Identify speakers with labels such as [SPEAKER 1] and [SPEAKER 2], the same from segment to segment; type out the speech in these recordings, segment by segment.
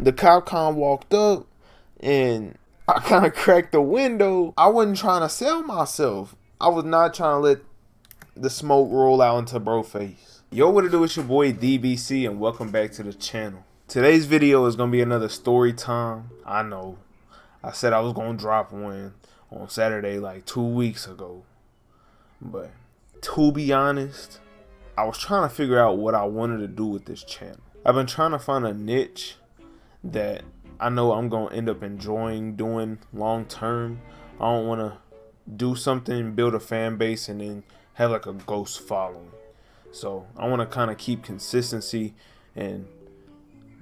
[SPEAKER 1] The cop kind of walked up and I kind of cracked the window. I wasn't trying to sell myself. I was not trying to let the smoke roll out into bro face. Yo, what it do? It's your boy DBC and welcome back to the channel. Today's video is going to be another story time. I know. I said I was going to drop one on Saturday like 2 weeks ago. But to be honest, I was trying to figure out what I wanted to do with this channel. I've been trying to find a niche that I know I'm going to end up enjoying doing long term. I don't want to do something, build a fan base, and then have like a ghost following. So I want to kind of keep consistency and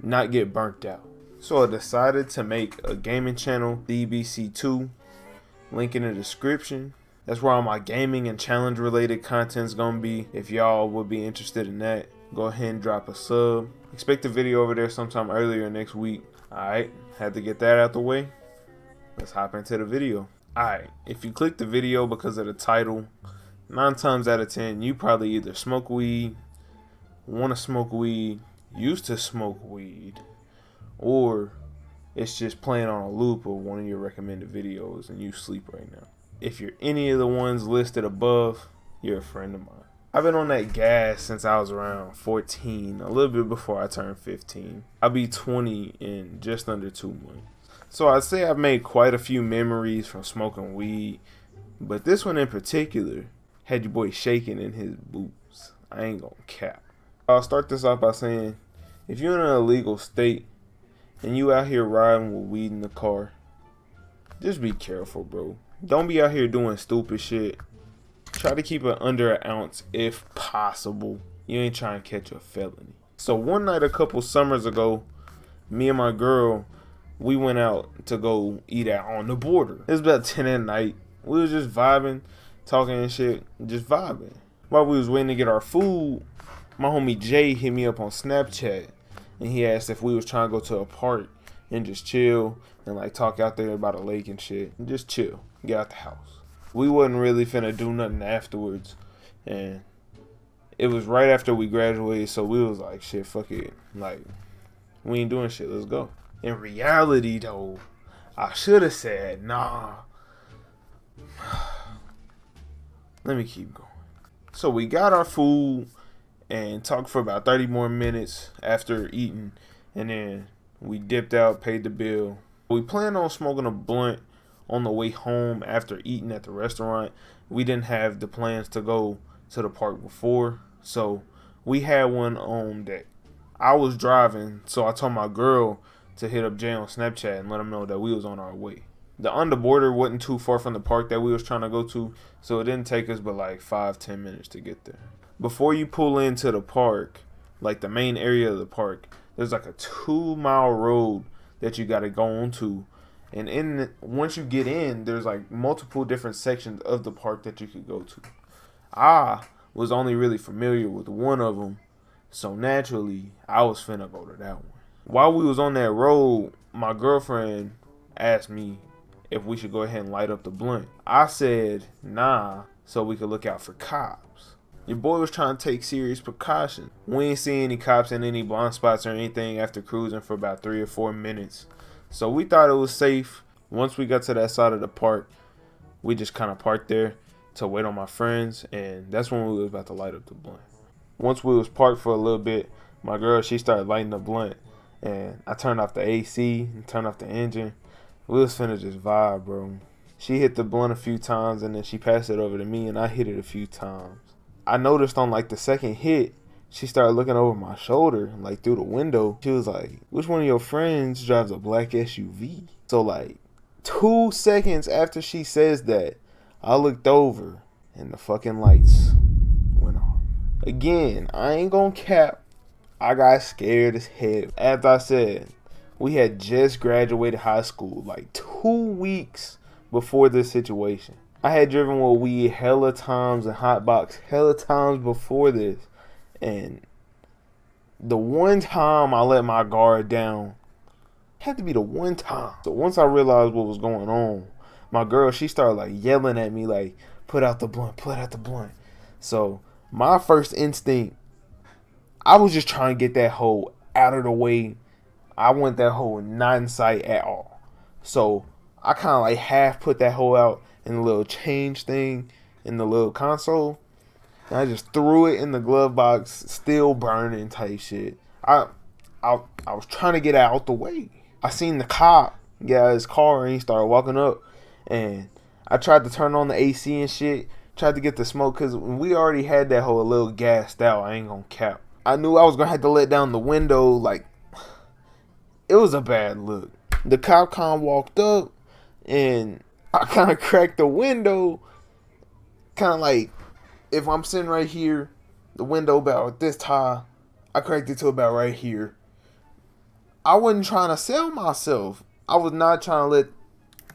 [SPEAKER 1] not get burnt out. So I decided to make a gaming channel, DBC2, link in the description. That's where all my gaming and challenge related content is going to be. If y'all would be interested in that, go ahead and drop a sub. Expect a video over there sometime earlier next week. Alright, had to get that out the way. Let's hop into the video. Alright, if you click the video because of the title, 9 times out of 10, you probably either smoke weed, want to smoke weed, used to smoke weed, or it's just playing on a loop of one of your recommended videos and you sleep right now. If you're any of the ones listed above, you're a friend of mine. I've been on that gas since I was around 14, a little bit before I turned 15. I'll be 20 in just under 2 months. So I'd say I've made quite a few memories from smoking weed, but this one in particular had your boy shaking in his boots. I ain't gonna cap. I'll start this off by saying, if you're in an illegal state and you out here riding with weed in the car, just be careful, bro. Don't be out here doing stupid shit. Try to keep it under an ounce if possible. You ain't trying to catch a felony. So one night a couple summers ago, me and my girl, we went out to go eat out on the border. It was about 10 at night. We was just vibing, talking and shit, just vibing. While we was waiting to get our food, my homie Jay hit me up on Snapchat and he asked if we was trying to go to a park and just chill and like talk out there about a lake and shit. And just chill, get out the house. We wasn't really finna do nothing afterwards, and it was right after we graduated, so we was like, shit, fuck it, like, we ain't doing shit, let's go. In reality though, I should have said nah. Let me keep going. So we got our food and talked for about 30 more minutes after eating, and then we dipped out, paid the bill. We planned on smoking a blunt on the way home after eating at the restaurant. We didn't have the plans to go to the park before, so we had one on deck. I was driving, so I told my girl to hit up Jay on Snapchat and let him know that we was on our way. The on the border wasn't too far from the park that we was trying to go to, so it didn't take us but like 5-10 minutes to get there. Before you pull into the park, like the main area of the park, there's like a 2-mile road that you got to go onto. And once you get in, there's like multiple different sections of the park that you could go to. I was only really familiar with one of them, so naturally, I was finna go to that one. While we was on that road, my girlfriend asked me if we should go ahead and light up the blunt. I said nah, so we could look out for cops. Your boy was trying to take serious precautions. We ain't see any cops in any blind spots or anything after cruising for about 3 or 4 minutes. So we thought it was safe. Once we got to that side of the park, we just kind of parked there to wait on my friends, and that's when we was about to light up the blunt. Once we was parked for a little bit, my girl, she started lighting the blunt, and I turned off the AC and turned off the engine. We was finna just vibe, bro. She hit the blunt a few times, and then she passed it over to me, and I hit it a few times. I noticed on like the second hit, she started looking over my shoulder, like through the window. She was like, which one of your friends drives a black SUV? So like 2 seconds after she says that, I looked over and the fucking lights went off. Again, I ain't gonna cap. I got scared as hell. As I said, we had just graduated high school like 2 weeks before this situation. I had driven with weed hella times and Hotbox hella times before this. And the one time I let my guard down had to be the one time. So once I realized what was going on, my girl, she started like yelling at me like, put out the blunt, put out the blunt. So my first instinct, I was just trying to get that hoe out of the way. I want that hole not in sight at all. So I kind of like half put that hole out in the little change thing in the little console. And I just threw it in the glove box, still burning type shit. I was trying to get out the way. I seen the cop get out of his car and he started walking up. And I tried to turn on the AC and shit. Tried to get the smoke because we already had that hole a little gassed out. I ain't gonna cap. I knew I was gonna have to let down the window. Like, it was a bad look. The cop kind of walked up and I kind of cracked the window. Kind of like, if I'm sitting right here, the window about this high, I cracked it to about right here. I wasn't trying to sell myself. I was not trying to let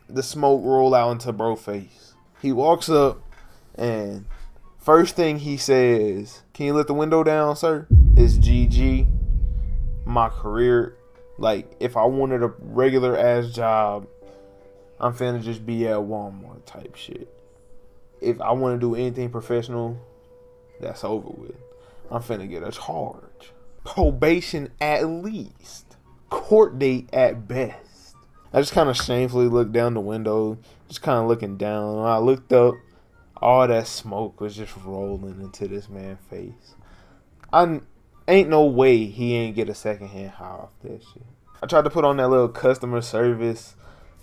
[SPEAKER 1] the smoke roll out into bro's face. He walks up and first thing he says, "Can you let the window down, sir?" It's GG. My career, like, if I wanted a regular ass job, I'm finna just be at Walmart type shit. If I want to do anything professional, that's over with. I'm finna get a charge. Probation at least. Court date at best. I just kind of shamefully looked down the window, just kind of looking down. When I looked up, all that smoke was just rolling into this man's face. I ain't no way he ain't get a secondhand high off that shit. I tried to put on that little customer service,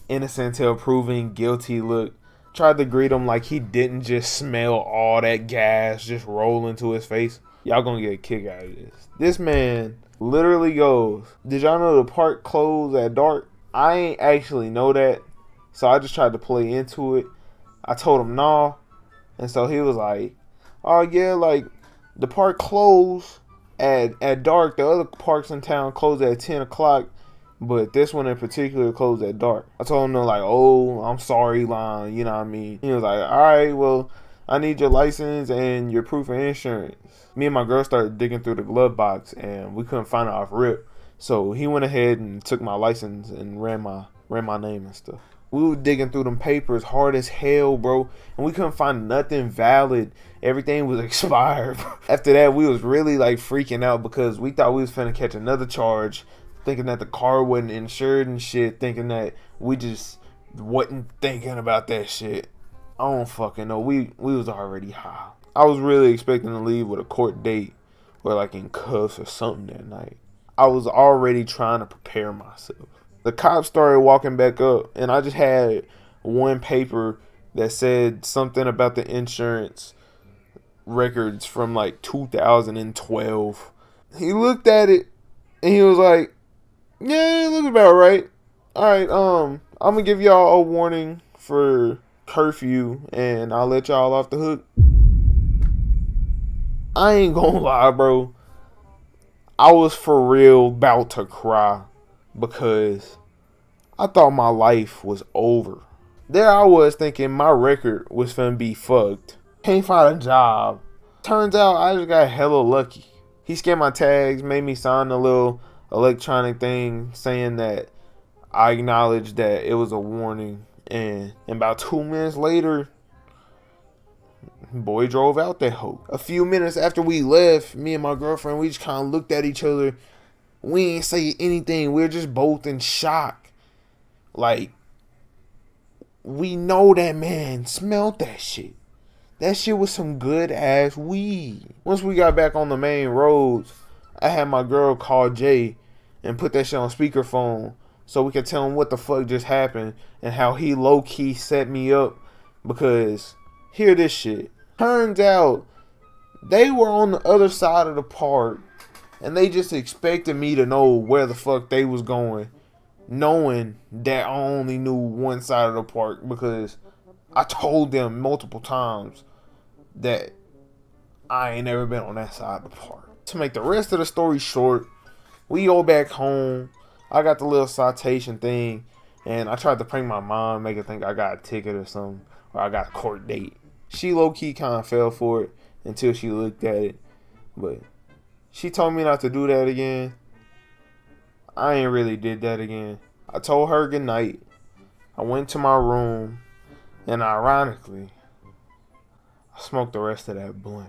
[SPEAKER 1] innocent till proven guilty look. Tried to greet him like he didn't just smell all that gas just roll into his face. Y'all gonna get a kick out of this. This man literally goes, "Did y'all know the park closed at dark?" I ain't actually know that, so I just tried to play into it. I told him nah, and so he was like, "Oh yeah, like the park closed at dark. The other parks in town close at 10 o'clock, but this one in particular closed at dark." I told him, like, "Oh, I'm sorry, line." You know what I mean? He was like, "All right, well, I need your license and your proof of insurance." Me and my girl started digging through the glove box, and we couldn't find it off rip. So he went ahead and took my license and ran my name and stuff. We were digging through them papers hard as hell, bro, and we couldn't find nothing valid. Everything was expired. After that, we was really like freaking out because we thought we was finna catch another charge, thinking that the car wasn't insured and shit, thinking that we just wasn't thinking about that shit. I don't fucking know. We was already high. I was really expecting to leave with a court date or like in cuffs or something that night. I was already trying to prepare myself. The cops started walking back up, and I just had one paper that said something about the insurance records from like 2012. He looked at it and he was like, "Yeah, it looks about right. All right, I'm gonna give y'all a warning for curfew, and I'll let y'all off the hook." I ain't gonna lie, bro. I was for real about to cry because I thought my life was over. There I was thinking my record was finna be fucked. Can't find a job. Turns out I just got hella lucky. He scanned my tags, made me sign a little electronic thing saying that I acknowledged that it was a warning. And about 2 minutes later, boy drove out that hoe. A few minutes after we left, me and my girlfriend, we just kind of looked at each other. We ain't say anything. We were just both in shock. Like, we know that man smelled that shit. That shit was some good ass weed. Once we got back on the main roads, I had my girl call Jay and put that shit on speakerphone so we could tell him what the fuck just happened and how he low-key set me up because, hear this shit. Turns out they were on the other side of the park and they just expected me to know where the fuck they was going, knowing that I only knew one side of the park because I told them multiple times that I ain't never been on that side of the park. To make the rest of the story short, we go back home. I got the little citation thing, and I tried to prank my mom, make her think I got a ticket or something, or I got a court date. She low-key kind of fell for it until she looked at it, but she told me not to do that again. I ain't really did that again. I told her good night. I went to my room, and ironically, I smoked the rest of that blunt.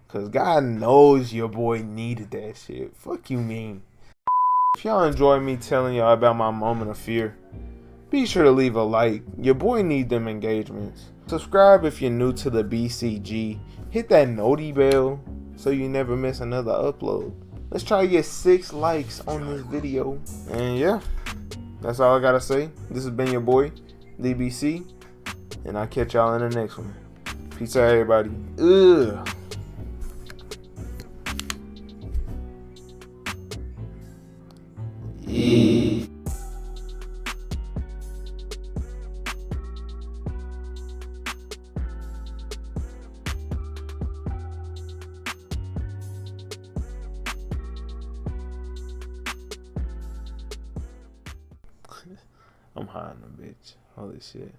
[SPEAKER 1] Cause God knows your boy needed that shit. Fuck you mean. If y'all enjoy me telling y'all about my moment of fear, be sure to leave a like. Your boy need them engagements. Subscribe if you're new to the BCG. Hit that noti bell so you never miss another upload. Let's try to get 6 likes on this video. And yeah, that's all I gotta say. This has been your boy, DBC, and I'll catch y'all in the next one. Peace out, everybody. Ugh. Yeah. I'm hiding a bitch. Holy shit.